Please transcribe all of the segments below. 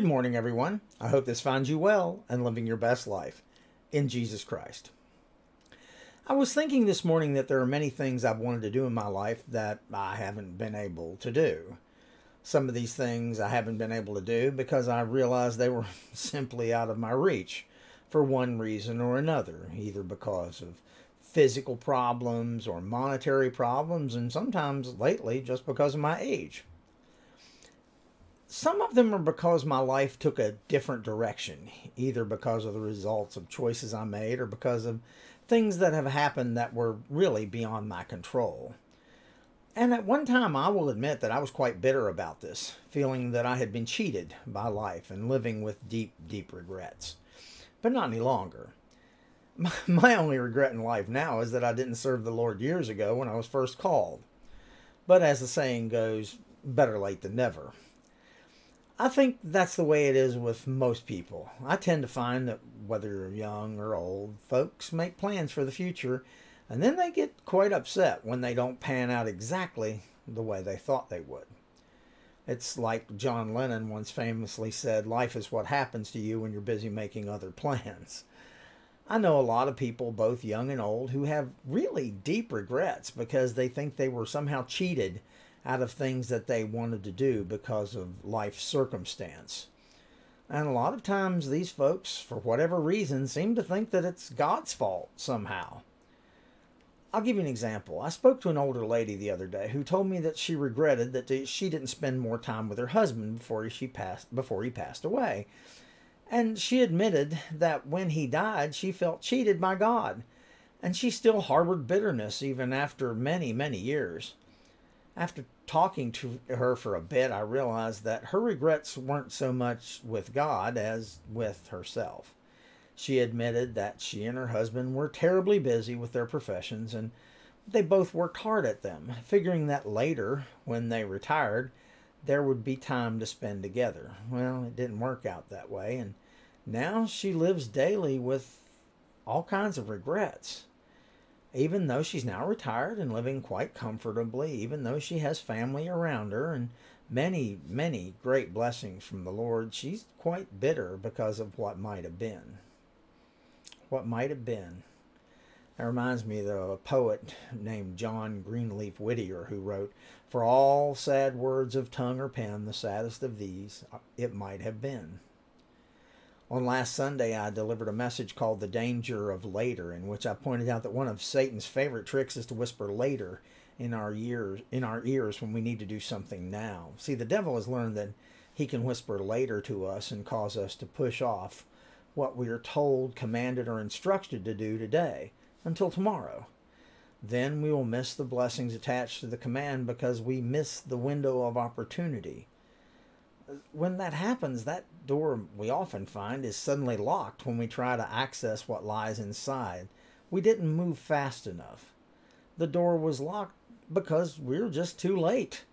Good morning, everyone. I hope this finds you well and living your best life in Jesus Christ. I was thinking this morning that there are many things I've wanted to do in my life that I haven't been able to do. Some of these things I haven't been able to do because I realized they were simply out of my reach for one reason or another, either because of physical problems or monetary problems, and sometimes lately just because of my age. Some of them are because my life took a different direction, either because of the results of choices I made or because of things that have happened that were really beyond my control. And at one time, I will admit that I was quite bitter about this, feeling that I had been cheated by life and living with deep, deep regrets. But not any longer. My only regret in life now is that I didn't serve the Lord years ago when I was first called. But as the saying goes, better late than never. I think that's the way it is with most people. I tend to find that whether you're young or old, folks make plans for the future, and then they get quite upset when they don't pan out exactly the way they thought they would. It's like John Lennon once famously said, life is what happens to you when you're busy making other plans. I know a lot of people, both young and old, who have really deep regrets because they think they were somehow cheated out of things that they wanted to do because of life circumstance. And a lot of times these folks, for whatever reason, seem to think that it's God's fault somehow. I'll give you an example. I spoke to an older lady the other day who told me that she regretted that she didn't spend more time with her husband before he passed away. And she admitted that when he died, she felt cheated by God. And she still harbored bitterness even after many, many years. After talking to her for a bit, I realized that her regrets weren't so much with God as with herself. She admitted that she and her husband were terribly busy with their professions, and they both worked hard at them, figuring that later, when they retired, there would be time to spend together. Well, it didn't work out that way, and now she lives daily with all kinds of regrets. Even though she's now retired and living quite comfortably, even though she has family around her and many, many great blessings from the Lord, she's quite bitter because of what might have been. What might have been. That reminds me of a poet named John Greenleaf Whittier who wrote, "For all sad words of tongue or pen, the saddest of these, it might have been." On last Sunday, I delivered a message called The Danger of Later, in which I pointed out that one of Satan's favorite tricks is to whisper later in our ears when we need to do something now. See, the devil has learned that he can whisper later to us and cause us to push off what we are told, commanded, or instructed to do today until tomorrow. Then we will miss the blessings attached to the command because we miss the window of opportunity. When that happens, that door, we often find, is suddenly locked when we try to access what lies inside. We didn't move fast enough. The door was locked because we were just too late.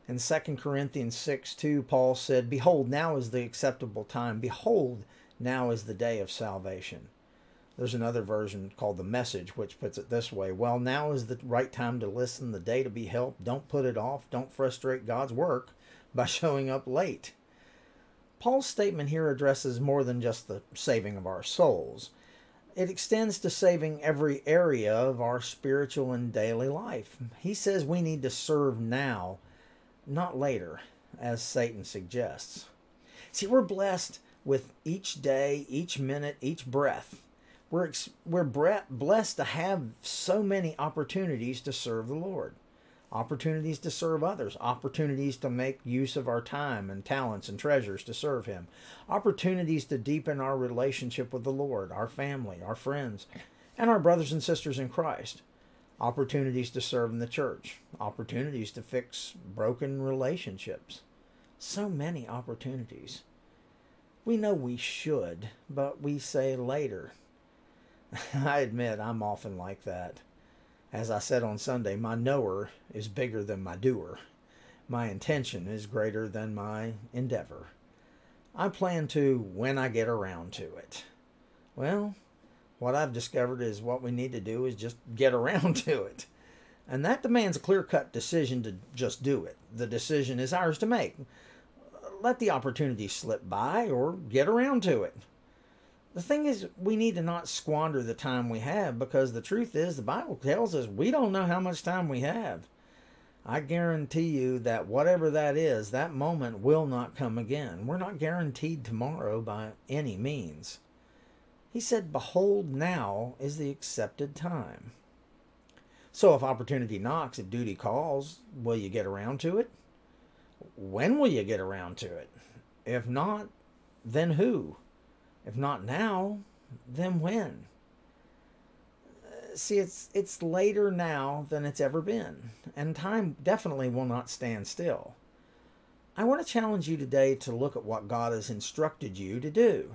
In 2 Corinthians 6:2, Paul said, "Behold, now is the acceptable time. Behold, now is the day of salvation." There's another version called The Message, which puts it this way: well, now is the right time to listen, the day to be helped. Don't put it off. Don't frustrate God's work by showing up late. Paul's statement here addresses more than just the saving of our souls. It extends to saving every area of our spiritual and daily life. He says we need to serve now, not later, as Satan suggests. See, we're blessed with each day, each minute, each breath. We're blessed to have so many opportunities to serve the Lord. Opportunities to serve others, opportunities to make use of our time and talents and treasures to serve Him, opportunities to deepen our relationship with the Lord, our family, our friends, and our brothers and sisters in Christ, opportunities to serve in the church, opportunities to fix broken relationships. So many opportunities. We know we should, but we say later. I admit I'm often like that. As I said on Sunday, my knower is bigger than my doer. My intention is greater than my endeavor. I plan to when I get around to it. Well, what I've discovered is what we need to do is just get around to it. And that demands a clear-cut decision to just do it. The decision is ours to make. let the opportunity slip by or get around to it. The thing is, we need to not squander the time we have, because the truth is, the Bible tells us we don't know how much time we have. I guarantee you that whatever that is, that moment will not come again. We're not guaranteed tomorrow by any means. He said, behold, now is the accepted time. So if opportunity knocks, if duty calls, will you get around to it? When will you get around to it? If not, then who? If not now, then when? See, it's later now than it's ever been, and time definitely will not stand still. I want to challenge you today to look at what God has instructed you to do.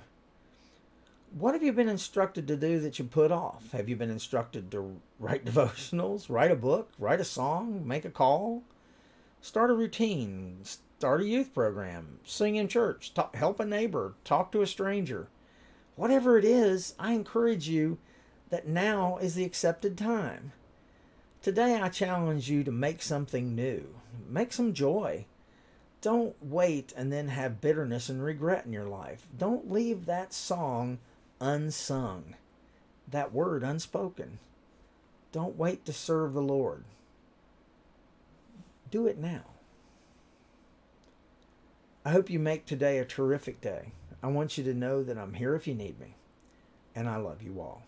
What have you been instructed to do that you put off? Have you been instructed to write devotionals, write a book, write a song, make a call, start a routine, start a youth program, sing in church, help a neighbor, talk to a stranger? Whatever it is, I encourage you that now is the accepted time. Today I challenge you to make something new. Make some joy. Don't wait and then have bitterness and regret in your life. Don't leave that song unsung, that word unspoken. Don't wait to serve the Lord. Do it now. I hope you make today a terrific day. I want you to know that I'm here if you need me, and I love you all.